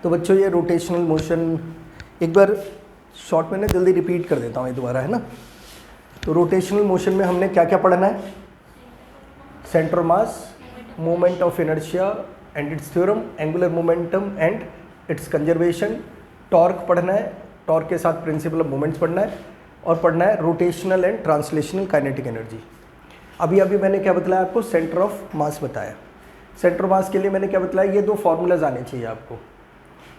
तो बच्चों ये रोटेशनल मोशन एक बार शॉर्ट में ना जल्दी रिपीट कर देता हूँ ये दोबारा, है ना। तो रोटेशनल मोशन में हमने क्या क्या पढ़ना है? Centre mass, moment of inertia and it's theorem, angular momentum and it's conservation, torque पढ़ना है, टॉर्क के साथ प्रिंसिपल ऑफ मोमेंट्स पढ़ना है, और पढ़ना है rotational and translational kinetic energy. अभी मैंने क्या बताया आपको? सेंटर ऑफ मास बताया। सेंटर ऑफ मास के लिए मैंने क्या बताया? ये दो फार्मूलाज आने चाहिए आपको।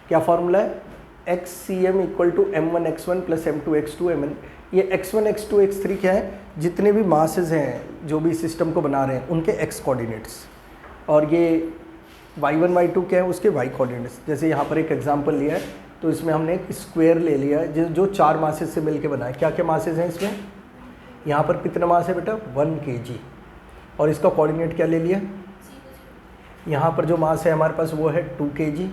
क्या फार्मूला है? XCM equal to M1x1 plus M2x2 Mn। ये x1 x2 x3 क्या है? जितने भी मासेस हैं जो भी सिस्टम को बना रहे हैं उनके x कोऑर्डिनेट्स, और ये y1 y2 क्या है? उसके y कोऑर्डिनेट्स। जैसे यहाँ पर एक एग्जांपल लिया है तो इसमें हमने एक स्क्वायर ले लिया है जो 4 मासेस से मिलके बना है। क्या क्या मासेस हैं इसमें? यहाँ पर कितना मास है बेटा? 1 kg। और इसका कोऑर्डिनेट क्या ले लिया? यहाँ पर जो मास है हमारे पास वो है 2 kg,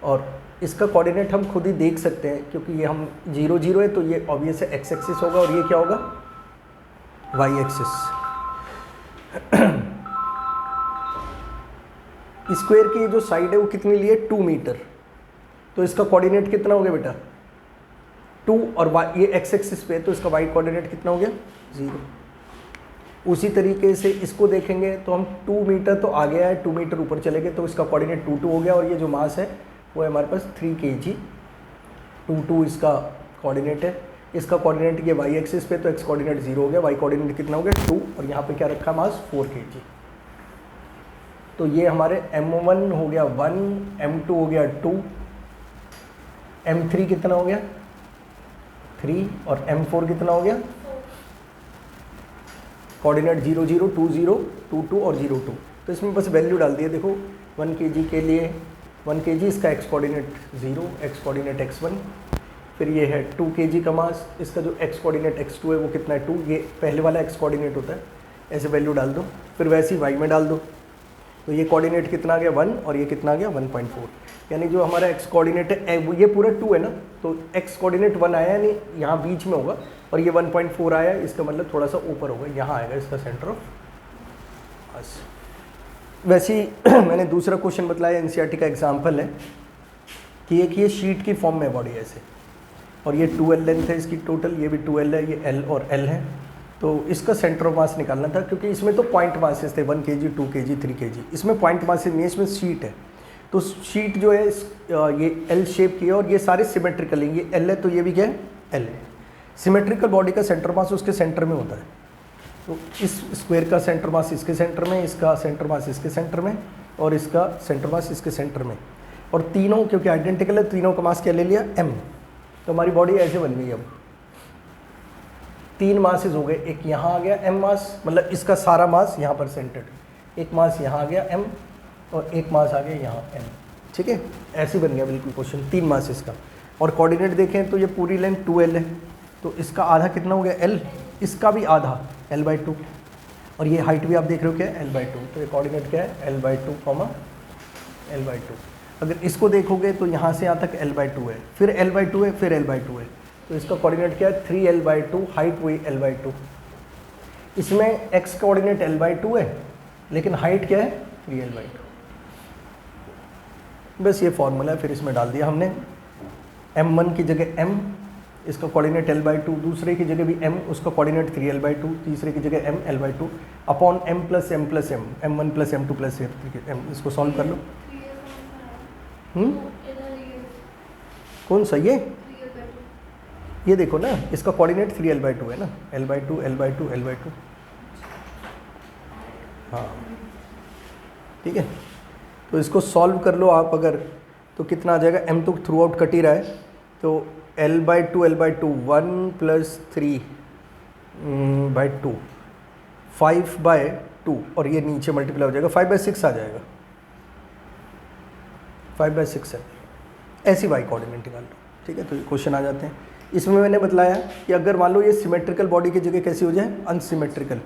और इसका कोऑर्डिनेट हम खुद ही देख सकते हैं क्योंकि ये हम 0 0 है तो ये ऑब्वियस है x एक्सिस होगा, और ये क्या होगा? y axis. स्क्वायर की जो साइड है वो कितनी ली है? 2 मीटर। तो इसका कोऑर्डिनेट कितना हो गया बेटा? 2, और ये x एक्सिस पे है तो इसका y कोऑर्डिनेट कितना हो गया? 0। उसी तरीके से इसको देखेंगे तो हम 2 मीटर तो आ गया है, 2 मीटर ऊपर चले गए तो इसका कोऑर्डिनेट 2 2 हो गया, और ये जो मास है वो है हमारे पास 3 kg। 2 2 इसका कोऑर्डिनेट है। इसका कोऑर्डिनेट ये y एक्सिस पे तो x कोऑर्डिनेट 0 हो गया, y कोऑर्डिनेट कितना हो गया? 2, और यहाँ पे क्या रखा मास? 4 kg। तो ये हमारे M1 हो गया 1, M2 हो गया 2, M3 कितना हो गया? 3, और M4 कितना हो गया? कोऑर्डिनेट 0 0 2 0 2 2 और 0 2। तो इसमें बस वैल्यू डाल दिए। देखो 1 kg के लिए 1 kg इसका x coordinate 0, x coordinate x1, फिर ये है 2 kg का मास, इसका जो x कोऑर्डिनेट x2 है वो कितना है? 2। ये पहले वाला x कोऑर्डिनेट होता है, ऐसे वैल्यू डाल दो, फिर वैसे ही y में डाल दो। तो ये कोऑर्डिनेट कितना आ गया? 1, और ये कितना आ गया? 1.4। यानी जो हमारा x कोऑर्डिनेट है ये पूरा 2 है ना, तो x कोऑर्डिनेट 1 आया, यानी यहाँ बीच में होगा, और ये 1.4 आया, इसका मतलब थोड़ा सा ऊपर होगा, यहाँ आएगा इसका सेंटर ऑफ मास। वैसे ही मैंने दूसरा क्वेश्चन बतलाया, एनसीईआरटी का एग्जांपल है कि एक ये शीट की फॉर्म में बॉडी ऐसे, और ये 2L लेंथ है इसकी टोटल, ये भी 2L है, ये L और L है। तो इसका सेंटर ऑफ मास निकालना था, क्योंकि इसमें तो पॉइंट मासेस थे 1 kg 2 kg 3 kg, इसमें पॉइंट मासेस नहीं है, इसमें शीट है। तो शीट जो है ये L शेप की है, और ये सारे सिमेट्रिकल हैं। ये L है तो ये भी क्या है? L है। सिमेट्रिकल बॉडी का सेंटर मास उसके सेंटर में होता है। तो इस स्क्वायर का सेंटर मास इसके सेंटर में, इसका सेंटर मास इसके सेंटर में, और इसका सेंटर मास इसके सेंटर में, और तीनों क्योंकि आइडेंटिकल है, तीनों का मास क्या ले लिया? m। तो हमारी बॉडी ऐसे बन गई। अब 3 मासेस हो गए, एक यहाँ आ गया m मास, मतलब इसका सारा मास यहाँ पर सेंटर्ड, एक मास यहाँ आ गया m, और एक मास आ गया यहाँ m। ठीक है, ऐसे बन गया बिल्कुल क्वेश्चन 3 मासेस का। और कोऑर्डिनेट देखें तो ये पूरी लेंथ 2L है, तो इसका आधा कितना हो गया? L, इसका भी आधा L/2, और ये हाइट भी आप देख रहे हो क्या है? L/2। तो ये कोऑर्डिनेट क्या है? L/2, L/2। अगर इसको देखोगे तो यहाँ से यहाँ तक L/2 है, फिर L/2 है, फिर L/2 है, तो इसका कोऑर्डिनेट क्या है? 3L/2, हाइट हुई L/2। इसमें x कोऑर्डिनेट L/2 है, लेकिन हाइट क्या है? 3L/2। बस ये फॉर्मूला है, फिर इसमें डाल दिया हमने। M1 की जगह m, इसका कोऑर्डिनेट L/2, दूसरे की जगह भी m, उसका कोऑर्डिनेट 3L/2, तीसरे की जगह m L/2 upon m plus m plus m, m1 plus m2 plus m। इसको सॉल्व कर लो। कौन सा? ये देखो ना, इसका कोऑर्डिनेट 3L/2 है ना, L/2 L/2 L/2। हाँ ठीक है, तो इसको सॉल्व कर लो आप अगर, तो कितना आ जाएगा? m तो थ्रू आउट कट ही रहा है, तो L/2 1 प्लस 3/2 5/2, और ये नीचे मल्टीप्लाई हो जाएगा 5/6 आ जाएगा, 5/6 है। ऐसी y कोऑर्डिनेट निकाल लो। ठीक है, तो ये क्वेश्चन आ जाते हैं। इसमें मैंने बतलाया कि अगर मान लो ये सिमेट्रिकल बॉडी की जगह कैसी हो जाए? अनसिमेट्रिकल।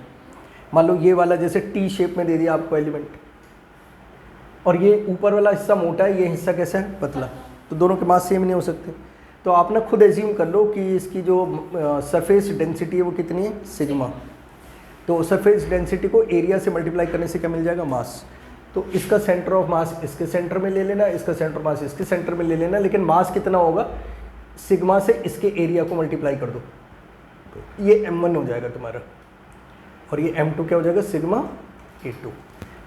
मान लो ये वाला जैसे टी शेप में दे दिया आपको एलिमेंट, और ये ऊपर वाला हिस्सा मोटा है, ये हिस्सा कैसा है? पतला, तो दोनों के मास सेम नहीं हो सकते। तो आप ना खुद एज्यूम कर लो कि इसकी जो सरफेस डेंसिटी है वो कितनी है? सिग्मा। तो सरफेस डेंसिटी को एरिया से मल्टीप्लाई करने से क्या मिल जाएगा? मास। तो इसका सेंटर ऑफ मास इसके सेंटर में ले लेना, इसका सेंटर ऑफ मास इसके सेंटर में ले लेना, लेकिन मास कितना होगा, सिग्मा से इसके एरिया को मल्टीप्लाई कर दो, तो ये m1 हो जाएगा तुम्हारा, और ये m2 क्या हो जाएगा, सिग्मा a2।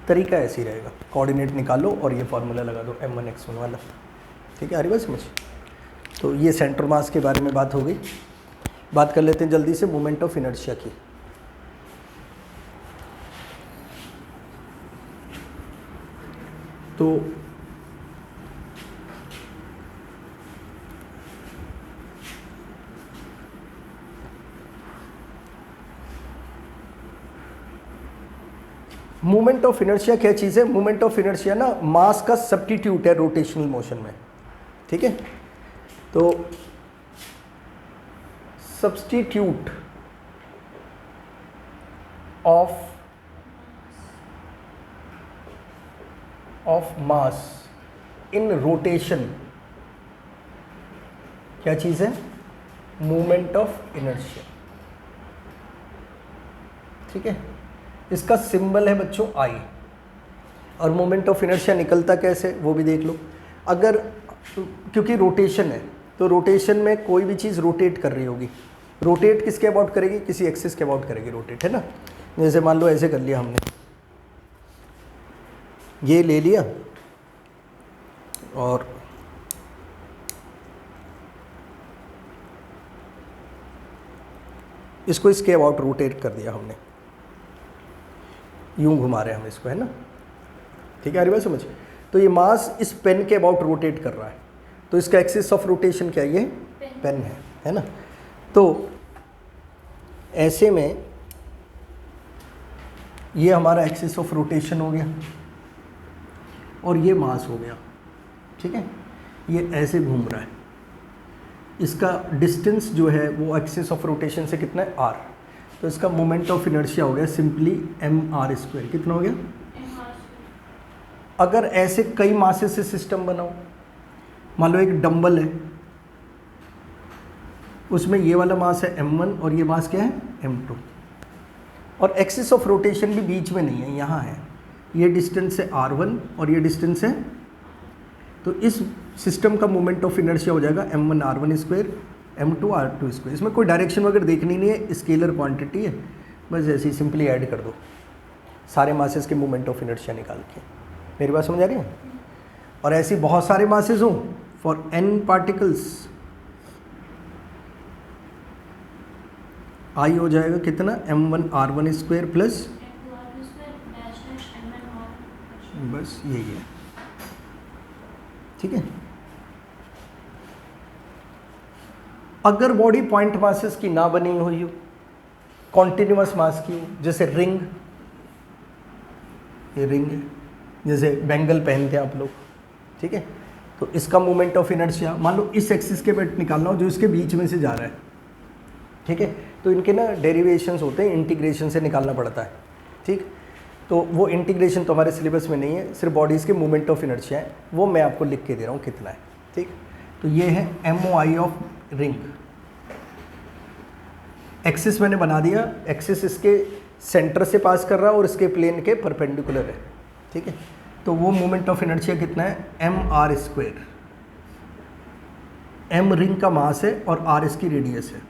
तरीका ऐसे ही रहेगा, कोऑर्डिनेट निकालो और ये फार्मूला लगा दो m1 x1 वाला। ठीक है, आ रही बात समझ। तो ये सेंटर मास के बारे में बात हो गई। बात कर लेते हैं जल्दी से मोमेंट ऑफ इनर्शिया की। तो मोमेंट ऑफ इनर्शिया क्या चीज़ है, मोमेंट ऑफ इनर्शिया ना मास का सब्स्टिट्यूट है रोटेशनल मोशन में। ठीक है, तो substitute of mass in rotation क्या चीज़ है, मोमेंट ऑफ इनर्शिया। ठीक है, इसका सिंबल है बच्चों आई, और मोमेंट ऑफ इनर्शिया निकलता कैसे वो भी देख लो। अगर क्योंकि रोटेशन है तो रोटेशन में कोई भी चीज़ रोटेट कर रही होगी, रोटेट किसके अबाउट करेगी, किसी एक्सिस के अबाउट करेगी रोटेट, है ना। जैसे मान लो ऐसे कर लिया हमने, ये ले लिया और इसको इसके अबाउट रोटेट कर दिया हमने, यूं घुमा रहे हैं हम इसको, है ना। ठीक है, आ रही बात समझ। तो ये मास इस पेन के अबाउट रोटेट कर रहा है, तो इसका एक्सिस ऑफ रोटेशन क्या है, ये पेन है ना। तो ऐसे में ये हमारा एक्सिस ऑफ रोटेशन हो गया और ये मास हो गया। ठीक है, ये ऐसे घूम रहा है, इसका डिस्टेंस जो है वो एक्सिस ऑफ रोटेशन से कितना है, r। तो इसका मोमेंट ऑफ इनर्शिया हो गया सिंपली mr²। कितना हो गया, अगर ऐसे कई मासेस से सिस्टम बनाओ, मान लो एक डंबल है, उसमें ये वाला मास है m1 और ये मास क्या है m2, और एक्सिस ऑफ रोटेशन भी बीच में नहीं है, यहाँ है, ये डिस्टेंस है r1 और ये डिस्टेंस है, तो इस सिस्टम का मोमेंट ऑफ इनर्शिया हो जाएगा m1 r1², m2 r2²। इसमें कोई डायरेक्शन वगैरह देखनी नहीं है, स्केलर क्वांटिटी है, बस ऐसे ही सिंपली ऐड कर दो सारे मासेस के मोमेंट ऑफ इनर्शिया निकाल के। मेरी बात समझ आ रही है। और ऐसी बहुत सारे मासेस हों फॉर n पार्टिकल्स, आई हो जाएगा कितना, m1 r1² प्लस, बस यही है। ठीक है, अगर बॉडी पॉइंट मासेस की ना बनी हुई हो, कॉन्टिन्यूअस मास की हो, जैसे रिंग, ये रिंग है, जैसे बैंगल पहनते हैं आप लोग। ठीक है, तो इसका मोमेंट ऑफ इनर्शिया मान लो इस एक्सिस के पेट निकालना हो जो इसके बीच में से जा रहा है। ठीक है, तो इनके ना डेरिवेशंस होते हैं, इंटीग्रेशन से निकालना पड़ता है। ठीक, तो वो इंटीग्रेशन तो हमारे सिलेबस में नहीं है, सिर्फ बॉडीज़ के मोमेंट ऑफ इनर्शिया है, वो मैं आपको लिख के दे रहा हूँ कितना है। ठीक, तो ये है MOI ऑफ रिंग। एक्सिस मैंने बना दिया, एक्सिस इसके सेंटर से पास कर रहा है और इसके प्लेन के परपेंडिकुलर है। ठीक है, तो वो मोमेंट ऑफ इनर्शिया कितना है, mr²। m रिंग का मास है और r इसकी रेडियस है।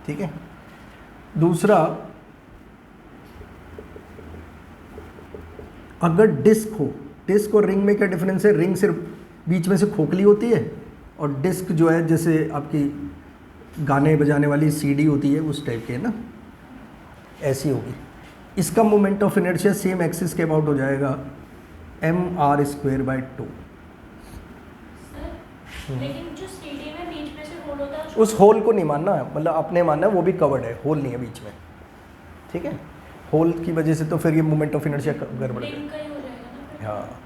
ठीक है, दूसरा, अगर डिस्क हो, डिस्क और रिंग में क्या डिफरेंस है, रिंग सिर्फ बीच में से खोखली होती है और डिस्क जो है जैसे आपकी गाने बजाने वाली CD होती है उस टाइप के, है ना, ऐसी होगी। इसका moment of inertia same axis के अबाउट हो जाएगा mr²/2। लेकिन जो CD में बीच में से होल होता है, उस होल को नहीं मानना, मतलब अपने मानना वो भी कवर्ड है, होल नहीं है बीच में। ठीक है, होल की वजह से तो फिर ये मोमेंट ऑफ इनर्शिया गड़बड़ है। हाँ,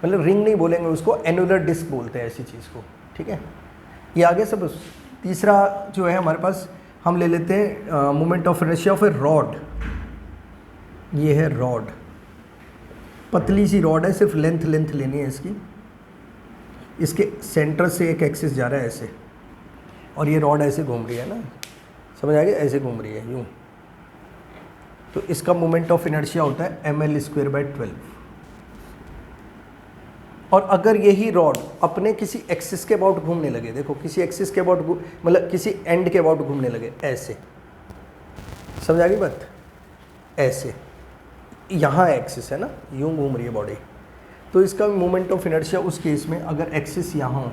मतलब रिंग नहीं बोलेंगे उसको, एनुलर डिस्क बोलते हैं ऐसी चीज़ को। ठीक है, ये आगे सब। तीसरा जो है हमारे पास, हम ले लेते हैं moment of inertia of A rod. ये है रॉड, पतली सी रॉड है, सिर्फ लेंथ लेनी है इसकी। इसके सेंटर से एक एक्सिस जा रहा है ऐसे, और ये रॉड ऐसे घूम रही है ना, समझ आ गया, ऐसे घूम रही है यूँ। तो इसका मोमेंट ऑफ इनर्शिया होता है ml²/12। और अगर यही रॉड अपने किसी एक्सिस के अबाउट घूमने लगे, देखो किसी एक्सिस के अबाउट मतलब किसी एंड के अबाउट घूमने लगे, ऐसे, समझ आ गई बात, ऐसे, यहाँ एक्सिस है ना, यूं घूम रही है बॉडी, तो इसका मोमेंट ऑफ इनर्शिया उस केस में अगर एक्सिस यहाँ हो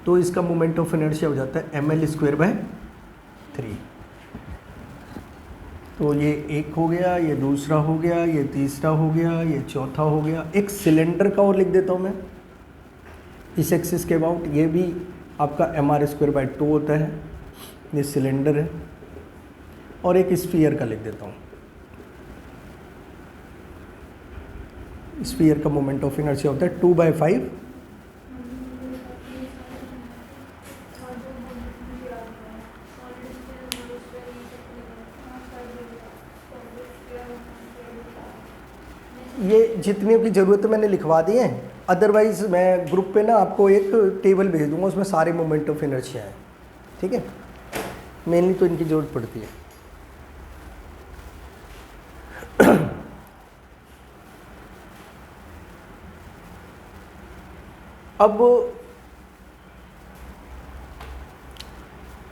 तो इसका मोमेंट ऑफ इनर्शिया हो जाता है ml²/3। तो ये एक हो गया, ये दूसरा हो गया, ये तीसरा हो गया, ये चौथा हो गया। एक सिलेंडर का और लिख देता हूँ मैं इस एक्सिस के अबाउट, ये भी आपका mr²/2 होता है, ये सिलेंडर है। और एक स्फीयर का लिख देता हूँ, स्फीयर का मोमेंट ऑफ इनर्शिया होता है 2/5 ये जितनी भी ज़रूरत है मैंने लिखवा दी हैं, अदरवाइज़ मैं ग्रुप पे ना आपको एक टेबल भेज दूंगा, उसमें सारे मोमेंट ऑफ इनर्शिया हैं, ठीक है। मेनली तो इनकी ज़रूरत पड़ती है। अब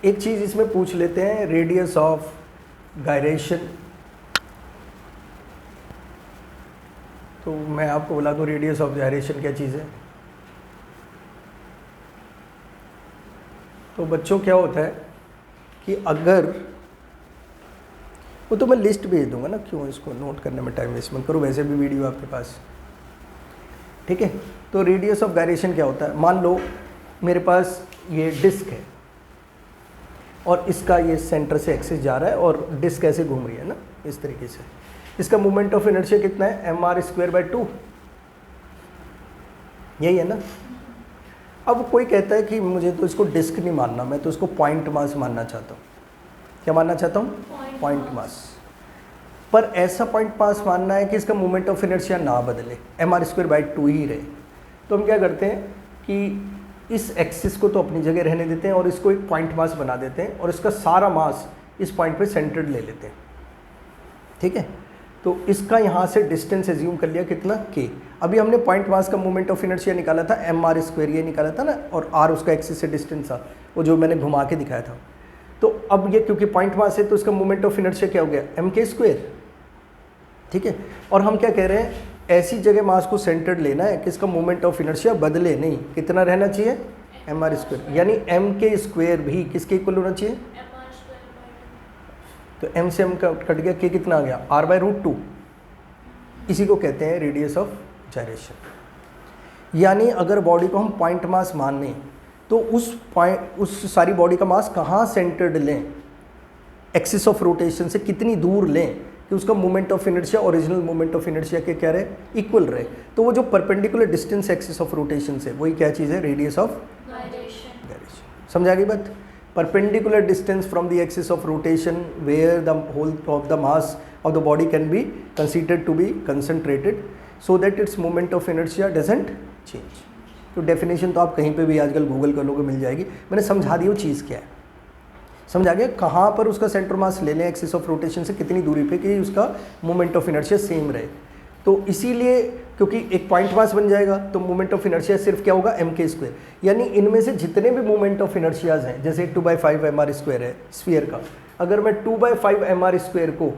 एक चीज़ इसमें पूछ लेते हैं, रेडियस ऑफ गायरेशन। तो मैं आपको बता दूं रेडियस ऑफ गायरेशन क्या चीज़ है। तो बच्चों क्या होता है कि अगर वो तो मैं लिस्ट भेज दूंगा ना, क्यों इसको नोट करने में टाइम वेस्ट मत करो, वैसे भी वीडियो आपके पास, ठीक है। तो रेडियस ऑफ गायरेशन क्या होता है, मान लो मेरे पास ये डिस्क है और इसका ये सेंटर से एक्सिस जा रहा है और डिस्क ऐसे घूम रही है ना, इस तरीके से। इसका मोमेंट ऑफ इनर्शिया कितना है, mr²/2, यही है ना। अब कोई कहता है कि मुझे तो इसको डिस्क नहीं मानना, मैं तो इसको पॉइंट मास मानना चाहता हूँ। क्या मानना चाहता हूँ, पॉइंट मास। पर ऐसा पॉइंट मास मानना है कि इसका मोमेंट ऑफ इनर्शिया ना बदले, mr²/2 ही रहे। तो हम क्या करते हैं कि इस एक्सिस को तो अपनी जगह रहने देते हैं और इसको एक पॉइंट मास बना देते हैं और इसका सारा मास इस पॉइंट पे सेंटर्ड ले लेते हैं, ठीक है। तो इसका यहाँ से डिस्टेंस एज्यूम कर लिया कितना, k। अभी हमने पॉइंट मास का मोमेंट ऑफ इनर्शिया निकाला था mr², ये निकाला था ना, और r उसका एक्सिस से डिस्टेंस था, वो जो मैंने घुमा के दिखाया था। तो अब ये क्योंकि पॉइंट मास है तो इसका मोमेंट ऑफ इनर्शिया क्या हो गया, mk², ठीक है। और हम क्या कह रहे हैं, ऐसी जगह मास को सेंटर्ड लेना है कि इसका मोमेंट ऑफ इनर्शिया बदले नहीं, कितना रहना चाहिए, mr², यानी mk² भी किसके इक्वल होना चाहिए, तो m से m कट गया, k कितना आ गया, r/√2। इसी को कहते हैं रेडियस ऑफ जायरेशन। यानी अगर बॉडी को हम पॉइंट मास माने तो उस सारी बॉडी का मास कहाँ सेंटर्ड लें, एक्सिस ऑफ रोटेशन से कितनी दूर लें कि उसका moment of inertia original moment of inertia के क्या रहे, इक्वल रहे। तो वो जो perpendicular distance axis of rotation से, वही क्या चीज़ है, रेडियस ऑफ गायरेशन। समझ आ गई बात। perpendicular distance from the axis of rotation where the whole of the mass of the body can be considered to be concentrated so that its moment of inertia doesn't change। तो definition तो आप कहीं पे भी आजकल Google कर लोगे, मिल जाएगी। मैंने समझा दी वो चीज़ क्या है, समझ आ गया। कहाँ पर उसका सेंटर मास ले लें एक्सिस ऑफ रोटेशन से कितनी दूरी पे कि उसका मोमेंट ऑफ इनर्शिया सेम रहे। तो इसीलिए क्योंकि एक पॉइंट मास बन जाएगा तो मोमेंट ऑफ इनर्शिया सिर्फ क्या होगा, mk²। यानी इनमें से जितने भी मोमेंट ऑफ इनर्शियाज हैं, जैसे 2/5 mr² है स्फीयर का, अगर मैं 2/5 mr² को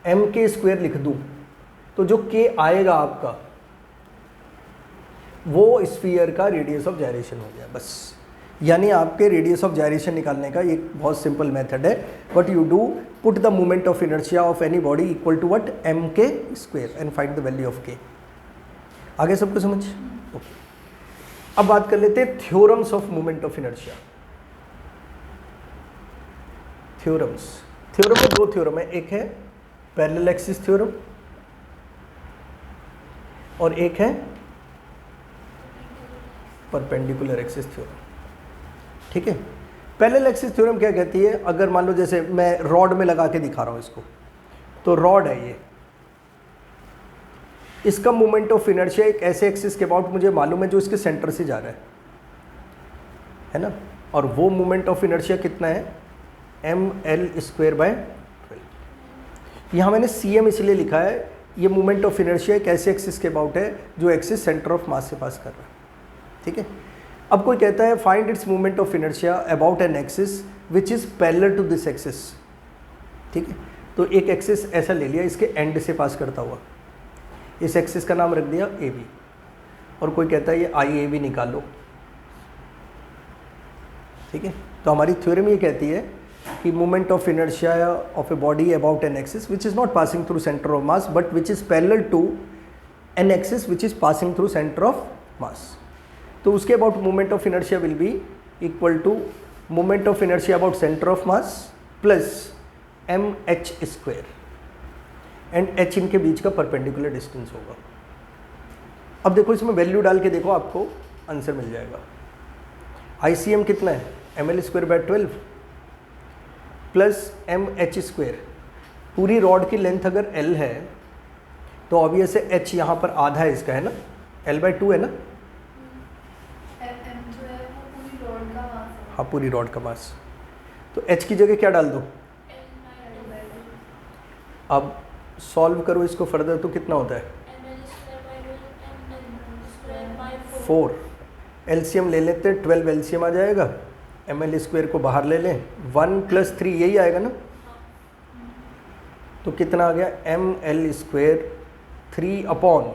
mk² लिख दूं तो जो k आएगा आपका वो स्फीयर का रेडियस ऑफ जायरेशन हो गया, बस। यानी आपके रेडियस ऑफ जायरेशन निकालने का एक बहुत सिंपल मेथड है। What you do, put the moment of inertia of any body equal to what, mk² and find the value of k। आगे सबको समझ, ओके। अब बात कर लेते हैं theorems of moment of inertia. Theorem में दो थ्योरम है, एक है पैरेलल एक्सिस थ्योरम और एक है परपेंडिकुलर एक्सिस थ्योरम, ठीक है। पैरेलल एक्सिस थ्योरम क्या कहती है, अगर मान लो जैसे मैं रॉड में लगा के दिखा रहा हूं इसको, तो रॉड है ये, इसका मोमेंट ऑफ इनर्शिया एक ऐसे एक्सिस के अबाउट मुझे मालूम है जो इसके सेंटर से जा रहा है ना, और वो मोमेंट ऑफ इनर्शिया कितना है, ml²/12। यहाँ मैंने cm इसलिए लिखा है ये मोमेंट ऑफ इनर्शिया एक ऐसे एक्सिस के अबाउट है जो एक्सिस सेंटर ऑफ मास से पास कर रहा है, ठीक है। अब कोई कहता है find its moment of inertia about an axis which is parallel to this axis, ठीक है। तो एक एक्सिस ऐसा ले लिया, इसके एंड से पास करता हुआ, इस एक्सिस का नाम रख दिया ए बी, और कोई कहता है ये आई ए बी निकालो, ठीक है। तो हमारी थ्योरम ये कहती है कि moment of inertia of a body about an axis which is not passing through centre of mass but which is parallel to an axis which is passing through centre of mass. तो उसके about moment of inertia will be equal to moment of inertia about centre of mass plus M H square, and H इनके बीच का perpendicular distance होगा। अब देखो इसमें value डाल के देखो, आपको आंसर मिल जाएगा। ICM कितना है, ml²/12 plus M H square. पूरी रॉड की लेंथ अगर L है तो ऑब्वियस है H यहाँ पर आधा है इसका, है ना, L/2 है ना, हाँ पूरी रॉड का मास। तो H की जगह क्या डाल दो, अब सॉल्व करो इसको फर्दर, तो कितना होता है 4। LCM ले लेते हैं, 12 LCM आ जाएगा, ml² को बाहर ले लें, 1 + 3 यही आएगा ना, तो कितना आ गया ml² 3/,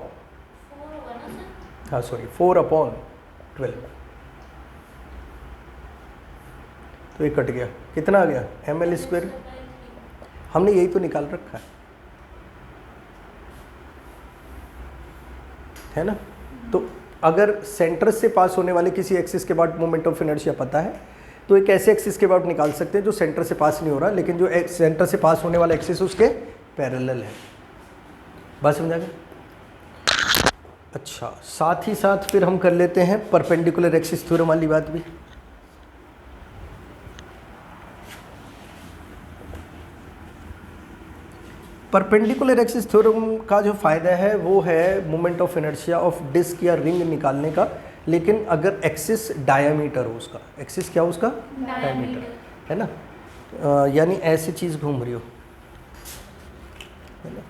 हाँ सॉरी 4/12, तो ये कट गया, कितना आ गया ml², हमने यही तो निकाल रखा है ना। तो अगर सेंटर से पास होने वाले किसी एक्सिस के बाद मोमेंट ऑफ इनर्शिया पता है तो एक ऐसे एक्सिस के बाद निकाल सकते हैं जो सेंटर से पास नहीं हो रहा, लेकिन जो सेंटर से पास होने वाला एक्सिस उसके पैरेलल है। बात समझ आ गई? अच्छा, साथ ही साथ फिर हम कर लेते हैं परपेंडिकुलर एक्सिस थ्योरम वाली बात भी। परपेंडिकुलर एक्सिस थ्योरम का जो फ़ायदा है वो है moment of inertia of disc या रिंग निकालने का, लेकिन अगर एक्सिस डायमीटर हो उसका, एक्सिस क्या हो उसका, डायमीटर, है ना, यानी ऐसी चीज़ घूम रही हो, है ना,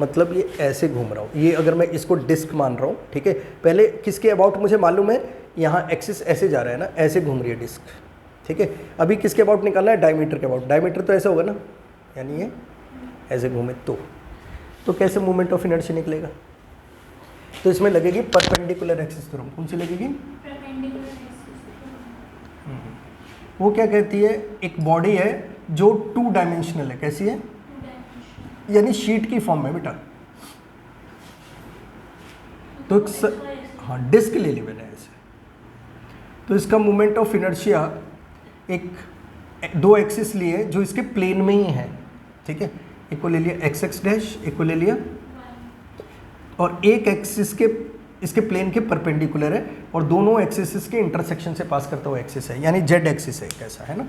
मतलब ये ऐसे घूम रहा हो, ये अगर मैं इसको डिस्क मान रहा हूँ, ठीक है, पहले किसके अबाउट मुझे मालूम है, यहाँ एक्सिस ऐसे जा रहा है ना, ऐसे घूम रही है डिस्क, ठीक है। अभी किसके अबाउट निकालना है, डायमीटर के अबाउट, डायमीटर तो ऐसा होगा ना, यानी ये ऐसे घूमे तो कैसे मोमेंट ऑफ इनर्शिया निकलेगा, तो इसमें लगेगी परपेंडिकुलर एक्सिस थ्योरम। कौन सी लगेगी, वो क्या कहती है, एक बॉडी है जो 2 डायमेंशनल है, कैसी है, यानी शीट की फॉर्म में बेटा, तो हाँ डिस्क ले ली मैंने ऐसे, तो इसका मोमेंट ऑफ इनर्शिया एक 2 एक्सिस लिए जो इसके प्लेन में ही है, ठीक है, एक को ले लिया x डैश, एक को ले लिया, और एक एक्सिस के इसके प्लेन के परपेंडिकुलर है और दोनों एक्सिस के इंटरसेक्शन से पास करता हुआ एक्सिस है, यानी z एक्सिस है, कैसा है ना,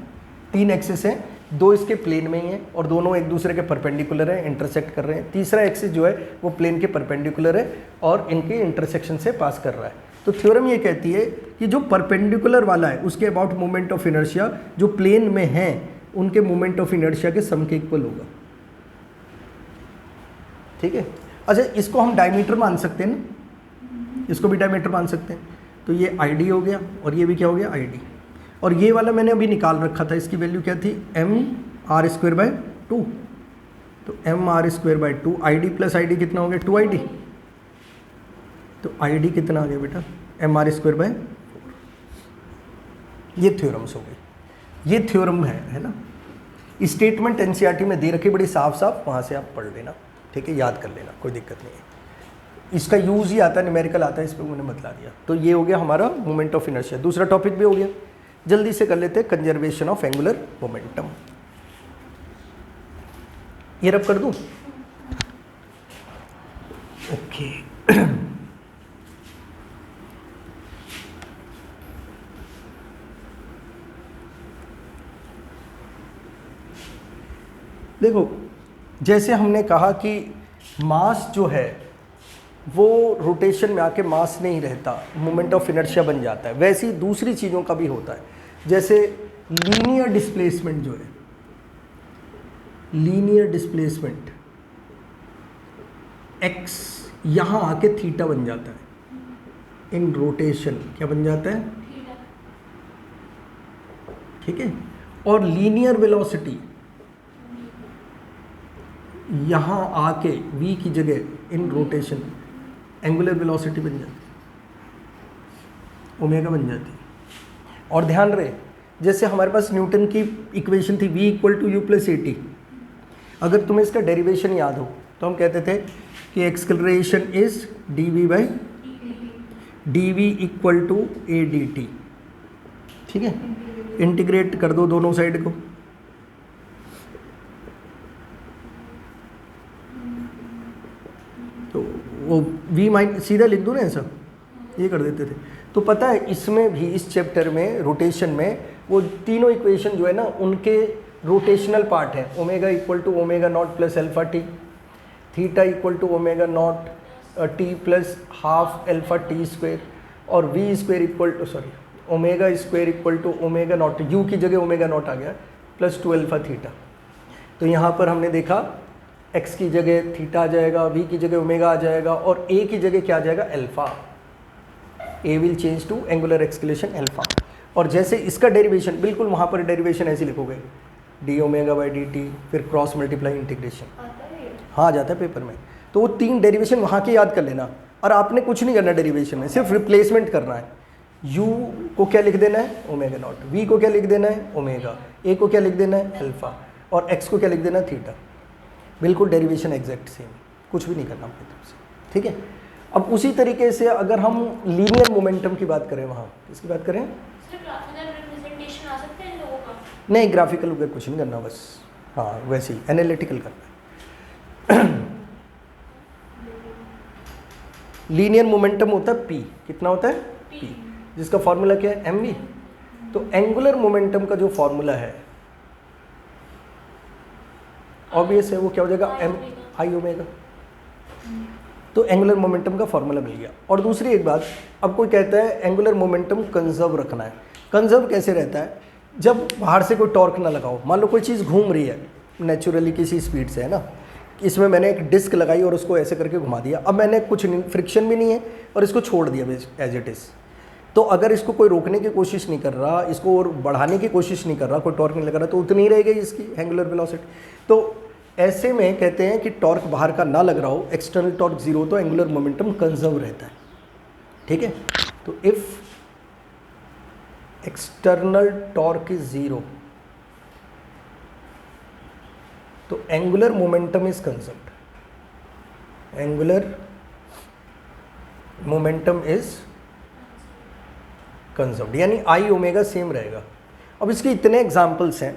3 एक्सिस है, 2 इसके प्लेन में ही है और दोनों एक दूसरे के परपेंडिकुलर है, इंटरसेक्ट कर रहे हैं, तीसरा एक्सिस जो है वो प्लेन के परपेंडिकुलर है और इनके इंटरसेक्शन से पास कर रहा है। तो थ्योरम ये कहती है कि जो परपेंडिकुलर वाला है उसके अबाउट मोमेंट ऑफ इनर्शिया जो प्लेन में है उनके मोमेंट ऑफ इनर्शिया के सम के इक्वल होगा, ठीक है। अच्छा, इसको हम डायमीटर मान सकते हैं ना, इसको भी डायमीटर मान सकते हैं, तो ये ID हो गया और ये भी क्या हो गया ID, और ये वाला मैंने अभी निकाल रखा था, इसकी वैल्यू क्या थी mr²/2, तो mr²/2 ID प्लस ID कितना हो गया 2ID, तो ID कितना आ गया बेटा mr²/4। ये थ्योरम्स हो गई, ये थ्योरम है ना, स्टेटमेंट NCERT में दे रखी बड़ी साफ साफ, वहाँ से आप पढ़ लेना, ठीक है, याद कर लेना, कोई दिक्कत नहीं है, इसका यूज़ ही आता है, न्यूमेरिकल आता है, इस पर मैंने बतला दिया। तो ये हो गया हमारा मोमेंट ऑफ इनर्शिया। दूसरा टॉपिक भी हो गया, जल्दी से कर लेते हैं, कंजर्वेशन ऑफ एंगुलर मोमेंटम। ये रब कर दूं, ओके। देखो, जैसे हमने कहा कि मास जो है वो रोटेशन में आके मास नहीं रहता, मोमेंट ऑफ इनर्शिया बन जाता है, वैसे ही दूसरी चीज़ों का भी होता है। जैसे लीनियर डिस्प्लेसमेंट जो है, लीनियर डिस्प्लेसमेंट एक्स यहाँ आके थीटा बन जाता है, इन रोटेशन क्या बन जाता है, ठीक है। और लीनियर वेलोसिटी यहाँ आके v की जगह इन रोटेशन एंगुलर वेलोसिटी बन जाती है, ओमेगा बन जाती है। और ध्यान रहे, जैसे हमारे पास न्यूटन की इक्वेशन थी v = u + at, अगर तुम्हें इसका डेरिवेशन याद हो तो हम कहते थे कि acceleration is dv = a dt, ठीक है। इंटीग्रेट कर दो दोनों साइड को, तो वो v सीधा लिख दो ना, ऐसा ये कर देते थे। तो पता है इसमें भी, इस चैप्टर में रोटेशन में वो तीनों इक्वेशन जो है ना उनके रोटेशनल पार्ट है। Omega = ω0 + α t, theta = ω0 t + ½ α t², और v² ओमेगा² = ω0, u की जगह ω0 आ गया + 2α थीटा। तो यहाँ पर हमने देखा x की जगह थीटा आ जाएगा, v की जगह ओमेगा आ जाएगा, और a की जगह क्या आ जाएगा, alpha. a will change to angular acceleration alpha. और जैसे इसका डेरिवेशन बिल्कुल वहाँ पर डेरिवेशन ऐसे लिखोगे dω/dt, फिर क्रॉस मल्टीप्लाई इंटीग्रेशन, हाँ आ जाता है पेपर में। तो वो 3 डेरिवेशन वहाँ के याद कर लेना, और आपने कुछ नहीं करना डेरिवेशन में, सिर्फ रिप्लेसमेंट करना है। u को क्या लिख देना है, ω0, v को क्या लिख देना है, ओमेगा, a को क्या लिख देना है, अल्फा, और x को क्या लिख देना है, थीटा। बिल्कुल डेरिवेशन एग्जैक्ट सेम, कुछ भी नहीं करना अपनी तरफ से, ठीक है। अब उसी तरीके से अगर हम लीनियर मोमेंटम की बात करें, वहाँ किसकी बात करें, रिप्रेजेंटेशन आ सकते हैं इन लोगों का? नहीं ग्राफिकल वगैरह कुछ नहीं करना, बस हाँ वैसे ही एनालिटिकल करना है। लीनियर मोमेंटम होता है p, कितना होता है p, जिसका फॉर्मूला क्या है, mv। तो एंगुलर मोमेंटम का जो फॉर्मूला है ऑब्वियस है, वो क्या हो जाएगा, m/i⍵। तो एंगुलर मोमेंटम का फॉर्मूला मिल गया। और दूसरी एक बात, अब कोई कहता है एंगुलर मोमेंटम कंजर्व रखना है। कंजर्व कैसे रहता है, जब बाहर से कोई टॉर्क ना लगाओ, मान लो कोई चीज़ घूम रही है नेचुरली किसी स्पीड से, है ना, इसमें मैंने एक डिस्क लगाई और उसको ऐसे करके घुमा दिया, अब मैंने कुछ फ्रिक्शन भी नहीं है और इसको छोड़ दिया एज इट इज़। तो अगर इसको कोई रोकने की कोशिश नहीं कर रहा, इसको और बढ़ाने की कोशिश नहीं कर रहा, कोई टॉर्क नहीं लगा रहा, तो उतनी ही रहेगी इसकी एंगुलर वेलोसिटी। तो ऐसे में कहते हैं कि टॉर्क बाहर का ना लग रहा हो, एक्सटर्नल टॉर्क 0, तो एंगुलर मोमेंटम कंजर्व रहता है, ठीक है। तो इफ़ एक्सटर्नल टॉर्क इज 0, तो angular momentum is conserved, angular momentum is conserved, यानी i⍵ सेम रहेगा। अब इसके इतने एग्जाम्पल्स हैं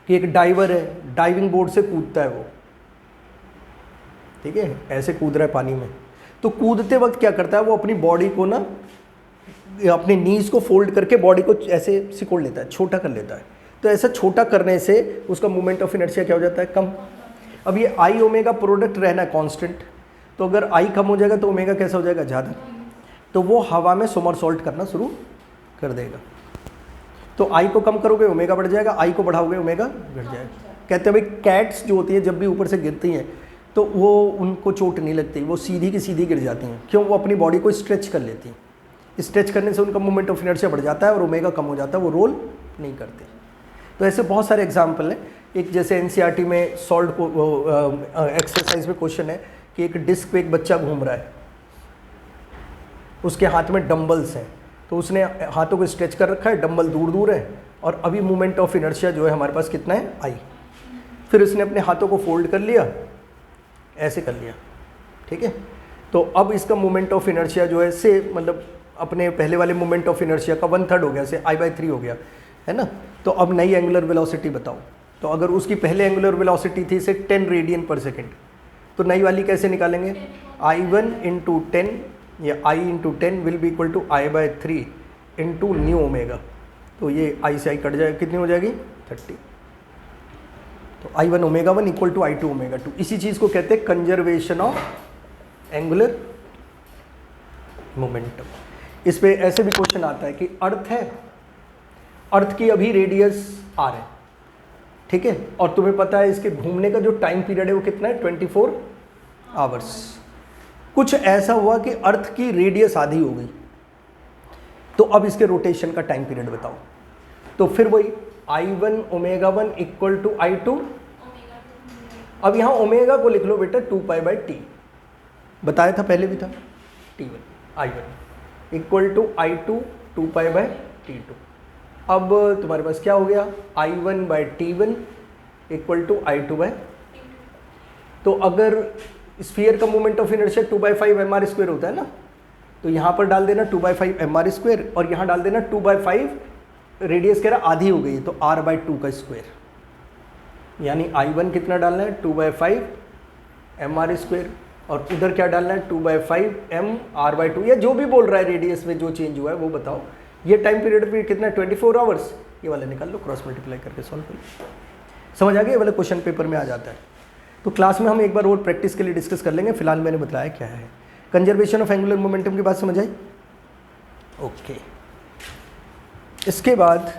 कि एक डाइवर है, डाइविंग बोर्ड से कूदता है वो, ठीक है, ऐसे कूद रहा है पानी में, तो कूदते वक्त क्या करता है वो अपनी बॉडी को ना, अपने नीज को फोल्ड करके बॉडी को ऐसे सिकोड़ लेता है, छोटा कर लेता है। तो ऐसा छोटा करने से उसका मोमेंट ऑफ इनर्शिया क्या हो जाता है, कम। अब ये i⍵ प्रोडक्ट रहना है कांस्टेंट, तो अगर i कम हो जाएगा तो ओमेगा कैसा हो जाएगा, ज़्यादा, तो वो हवा में सोमरसॉल्ट करना शुरू कर देगा। तो i को कम करोगे ओमेगा बढ़ जाएगा, i को बढ़ाओगे ओमेगा घट जाएगा। कहते हैं भाई कैट्स जो होती है जब भी ऊपर से गिरती हैं तो वो उनको चोट नहीं लगती, वो सीधी की सीधी गिर जाती हैं। क्यों, वो अपनी बॉडी को स्ट्रेच कर लेती हैं, स्ट्रेच करने से उनका मोमेंट ऑफ इनर्शिया बढ़ जाता है और ओमेगा कम हो जाता है, वो रोल नहीं करते। तो ऐसे बहुत सारे एग्जाम्पल हैं। एक जैसे NCERT में सॉल्व एक्सरसाइज में क्वेश्चन है कि एक डिस्क पे एक बच्चा घूम रहा है, उसके हाथ में डंबल्स हैं, तो उसने हाथों को स्ट्रेच कर रखा है, डंबल दूर दूर है, और अभी मोमेंट ऑफ इनर्शिया जो है हमारे पास कितना है, I। फिर उसने अपने हाथों को फोल्ड कर लिया, ऐसे कर लिया, ठीक है। तो अब इसका मोमेंट ऑफ इनर्शिया जो है से मतलब अपने पहले वाले मोमेंट ऑफ इनर्शिया का 1/3 हो गया, से I/3 हो गया, है ना। तो अब नई एंगुलर वेलोसिटी बताओ, तो अगर उसकी पहले एंगुलर वेलोसिटी थी से 10 रेडियन/सेकेंड, तो नई वाली कैसे निकालेंगे, I1 × 10 या I × 10 will be equal to I/3 × new omega. तो ये I से I कट जाएगा, कितनी हो जाएगी, 30। तो I1 ω1 इक्वल टू I2 ω2। इसी चीज़ को कहते हैं कंजर्वेशन ऑफ एंगुलर मोमेंटम। इस पे ऐसे भी क्वेश्चन आता है कि अर्थ है, अर्थ की अभी रेडियस r है, ठीक है, और तुम्हें पता है इसके घूमने का जो टाइम पीरियड है वो कितना है, 24 आवर्स। कुछ ऐसा हुआ कि अर्थ की रेडियस आधी हो गई, तो अब इसके रोटेशन का टाइम पीरियड बताओ। तो फिर वही I1 ω1 इक्वल टू I2। अब यहाँ ओमेगा को लिख लो बेटा 2π/T, बताया था पहले भी था, T1 I1 equal to I2 2π/T2। अब तुम्हारे पास क्या हो गया, I1/T1 इक्वल टू I2/। तो अगर स्फीयर का मोमेंट ऑफ इनर्शिया 2/5 mr² होता है ना, तो यहाँ पर डाल देना 2/5 mr² और यहाँ डाल देना 2/5, रेडियस कह रहा आधी हो गई तो r/2 का स्क्वायर, यानी I1 कितना डालना है 2/5 mr² और उधर क्या डालना है 2/5 m r/2, या जो भी बोल रहा है रेडियस में जो चेंज हुआ है वो बताओ। ये टाइम पीरियड भी कितना है 24 आवर्स, ये वाला निकाल लो, क्रॉस मल्टीप्लाई करके सॉल्व कर लो। समझ आ गया, ये वाला क्वेश्चन पेपर में आ जाता है। तो क्लास में हम एक बार और प्रैक्टिस के लिए डिस्कस कर लेंगे, फिलहाल मैंने बताया क्या है। कंजर्वेशन ऑफ एंगुलर मोमेंटम की बात समझ आई? ओके। इसके बाद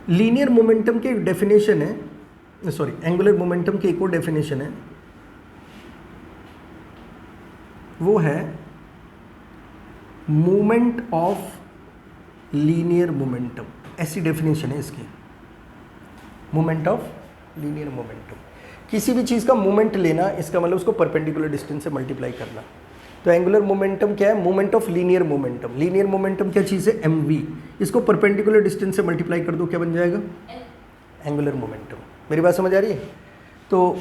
लीनियर मोमेंटम की एक डेफिनेशन है, सॉरी एंगुलर मोमेंटम की एक और डेफिनेशन है, वो है मोमेंट ऑफ लीनियर मोमेंटम। ऐसी डेफिनेशन है इसकी, मोमेंट ऑफ लीनियर मोमेंटम। किसी भी चीज़ का मोमेंट लेना, इसका मतलब उसको परपेंडिकुलर डिस्टेंस से मल्टीप्लाई करना। तो एंगुलर मोमेंटम क्या है, moment of linear momentum. Linear momentum क्या चीज़ है, mv, इसको परपेंडिकुलर डिस्टेंस से मल्टीप्लाई कर दो, क्या बन जाएगा, एंगुलर मोमेंटम। मेरी बात समझ आ रही है? तो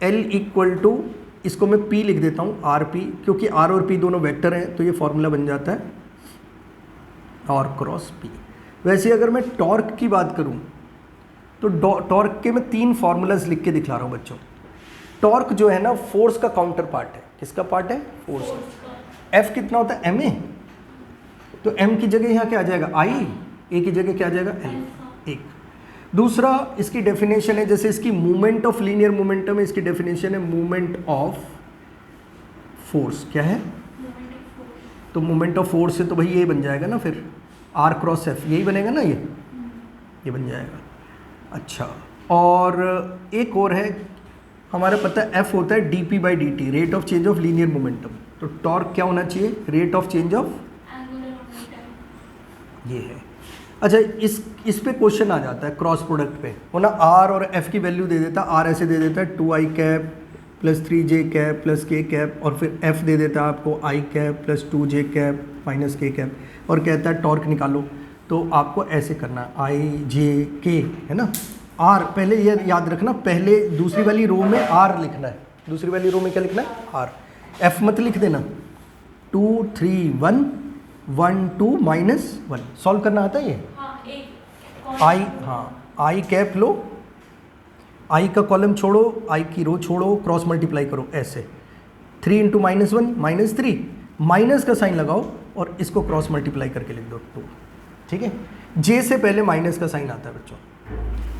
L इक्वल टू, इसको मैं P लिख देता हूँ RP, क्योंकि R और P दोनों वेक्टर हैं तो ये फॉर्मूला बन जाता है R क्रॉस P। वैसे अगर मैं टॉर्क की बात करूँ तो टॉर्क के मैं 3 फार्मूलाज लिख के दिखला रहा हूँ बच्चों। टॉर्क जो है ना फोर्स का काउंटर पार्ट है। किसका पार्ट है, फोर्स का। F कितना होता है, ma, तो m की जगह यहाँ क्या आ जाएगा I, a की जगह क्या आ जाएगा L। एक दूसरा इसकी डेफिनेशन है, जैसे इसकी मूवमेंट ऑफ लीनियर मोमेंटम है, इसकी डेफिनेशन है मूवमेंट ऑफ फोर्स। क्या है, तो मूवमेंट ऑफ फोर्स है तो भाई ये बन जाएगा ना फिर R क्रॉस F, यही बनेगा ना, ये बन जाएगा। अच्छा, और एक और है हमारा पता है F होता है dp/dt, rate of change of linear momentum. तो टॉर्क क्या होना चाहिए, rate of change of angular momentum, ये है। अच्छा, इस पे क्वेश्चन आ जाता है क्रॉस प्रोडक्ट पे, वो ना R और F की वैल्यू दे देता है। R ऐसे दे देता है 2i cap plus 3j cap plus k cap, और फिर F दे देता है आपको i cap plus 2j cap minus k cap, और कहता है टॉर्क निकालो। तो आपको ऐसे करना है i j k, है ना। R पहले ये याद रखना, पहले दूसरी वाली रो में R लिखना है, दूसरी वाली रो में क्या लिखना है R। F मत लिख देना, 2 3 1 1 2 -1, सॉल्व करना आता है ये। I, हाँ I कैप लो, I का कॉलम छोड़ो, I की रो छोड़ो, क्रॉस मल्टीप्लाई करो ऐसे, 3 × -1 -3, माइनस का साइन लगाओ और इसको क्रॉस मल्टीप्लाई करके लिख दो 2, ठीक है। J से पहले माइनस का साइन आता है बच्चों,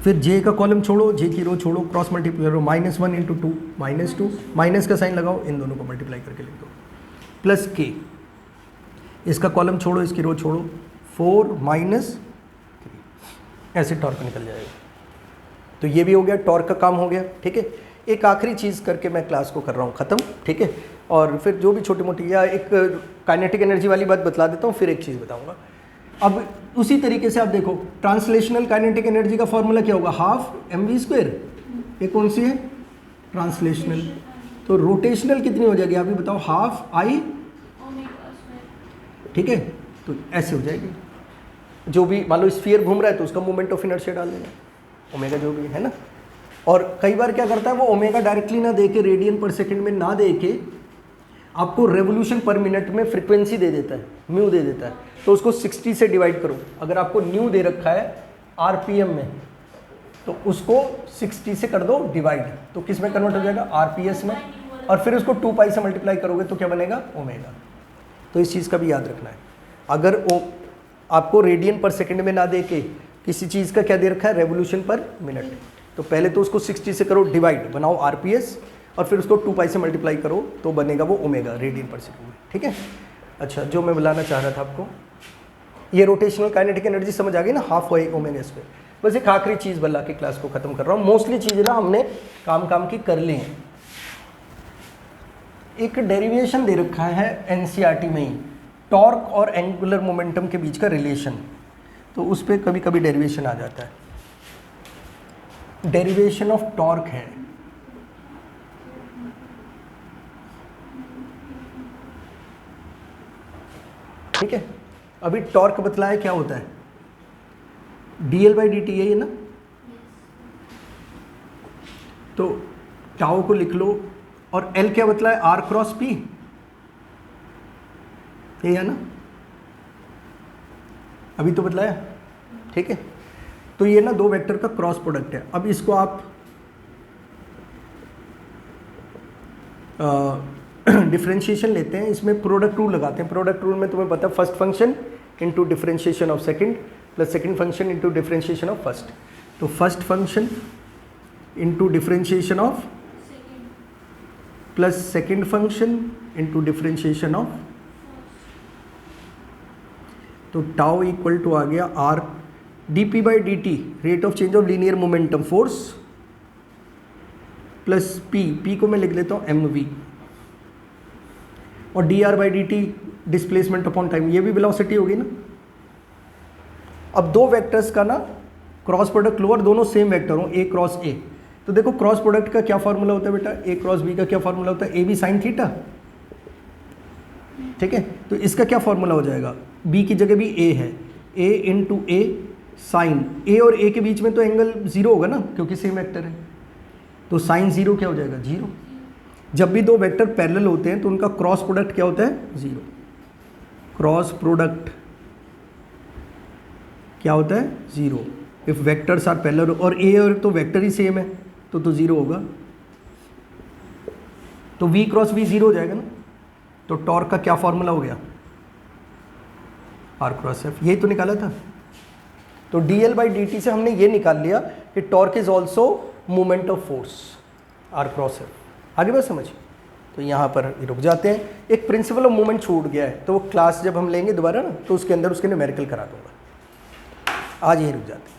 फिर J का कॉलम छोड़ो, J की रो छोड़ो, क्रॉस मल्टीप्लाई करो, -1 × 2 -2, माइनस का साइन लगाओ, इन दोनों को मल्टीप्लाई करके लिख दो, प्लस K, इसका कॉलम छोड़ो, इसकी रो छोड़ो, 4 -3, ऐसे टॉर्क निकल जाएगा। तो ये भी हो गया, टॉर्क का काम हो गया, ठीक है। एक आखिरी चीज़ करके मैं क्लास को कर रहा हूँ ख़त्म, ठीक है। और फिर जो भी छोटी मोटी, या एक काइनेटिक एनर्जी वाली बात बतला देता हूँ, फिर एक चीज़ बताऊँगा। अब उसी तरीके से आप देखो, ट्रांसलेशनल काइनेटिक एनर्जी का फॉर्मूला क्या होगा, हाफ mv²। ये कौन सी है, ट्रांसलेशनल। तो रोटेशनल कितनी हो जाएगी, आप भी बताओ, हाफ I, ठीक है। तो ऐसे हो जाएगी, जो भी मान लो स्फीयर घूम रहा है तो उसका मोमेंट ऑफ इनर्शिया डाल देना, ओमेगा जो भी है ना। और कई बार क्या करता है वो, ओमेगा डायरेक्टली ना दे के, रेडियन पर सेकंड में ना दे के, आपको रेवोल्यूशन पर मिनट में फ्रीक्वेंसी दे देता है, म्यू दे देता है। तो उसको 60 से डिवाइड करो, अगर आपको न्यू दे रखा है RPM में, तो उसको 60 से कर दो डिवाइड, तो किस में कन्वर्ट हो जाएगा, RPS में, और फिर उसको 2π से मल्टीप्लाई करोगे तो क्या बनेगा, ओमेगा। तो इस चीज़ का भी याद रखना है, अगर आपको रेडियन पर सेकंड में ना दे के किसी चीज़ का क्या दे रखा है, रेवोल्यूशन पर मिनट, तो पहले तो उसको 60 से करो डिवाइड, बनाओ RPS, और फिर उसको 2π से मल्टीप्लाई करो तो बनेगा वो ओमेगा, रेडियन पर सेकंड में, ठीक है। अच्छा, जो मैं बुलाना चाह रहा था आपको, ये रोटेशनल काइनेटिक एनर्जी समझ आ गई ना, हाफ ओमेगा स्क्वायर। बस एक आखिरी चीज़ बल्ला के क्लास को ख़त्म कर रहा हूँ। मोस्टली चीज़ें ना हमने काम की कर ली हैं। एक डेरिवेशन दे रखा है एनसीईआरटी में ही, टॉर्क और एंगुलर मोमेंटम के बीच का रिलेशन, तो उस पर कभी कभी डेरिवेशन आ जाता है। डेरिवेशन ऑफ टॉर्क है, ठीक है। अभी टॉर्क बतलाया क्या होता है, dl/dt है ये ना, तो टाउ को लिख लो, और L क्या बतलाया, R क्रॉस P, ये है ना, अभी तो बतलाया, ठीक है। तो ये ना दो वेक्टर का क्रॉस प्रोडक्ट है। अब इसको आप डिफरेंशिएशन लेते हैं, इसमें प्रोडक्ट रूल लगाते हैं। प्रोडक्ट रूल में तुम्हें पता है first function into differentiation of second plus second function into differentiation of first. तो first function into differentiation of plus second function into differentiation of, तो टाउ इक्वल टू आ गया R dp/dt, rate of change of linear momentum force, plus p को मैं लिख लेता हूँ mv, और dr/dt डिस्प्लेसमेंट अपॉन टाइम, ये भी वेलोसिटी होगी ना। अब दो वेक्टर्स का ना क्रॉस प्रोडक्ट लो और दोनों सेम वेक्टर हो, a क्रॉस a, तो देखो क्रॉस प्रोडक्ट का क्या फॉर्मूला होता है बेटा, a क्रॉस b का क्या फॉर्मूला होता है, ab साइन थीटा, ठीक है। तो इसका क्या फॉर्मूला हो जाएगा, b की जगह भी a है, a into a sine, a और a के बीच में तो एंगल जीरो होगा ना, क्योंकि सेम वेक्टर है, तो साइन जीरो क्या हो जाएगा, जीरो। जब भी दो वेक्टर पैरेलल होते हैं तो उनका क्रॉस प्रोडक्ट क्या होता है, जीरो। क्रॉस प्रोडक्ट क्या होता है, zero. If vectors are parallel, और a और तो वेक्टर ही सेम है तो जीरो होगा, तो v क्रॉस v जीरो हो जाएगा ना। तो टॉर्क का क्या फॉर्मूला हो गया, r क्रॉस f, यही तो निकाला था। तो dl/dt से हमने ये निकाल लिया कि torque is also movement of force, r cross f। आगे बात समझ, तो यहाँ पर रुक जाते हैं। एक प्रिंसिपल ऑफ मूवमेंट छूट गया है, तो वो क्लास जब हम लेंगे दोबारा ना, तो उसके अंदर उसके न्यूमेरिकल करा दूंगा। आज यहीं रुक जाते हैं।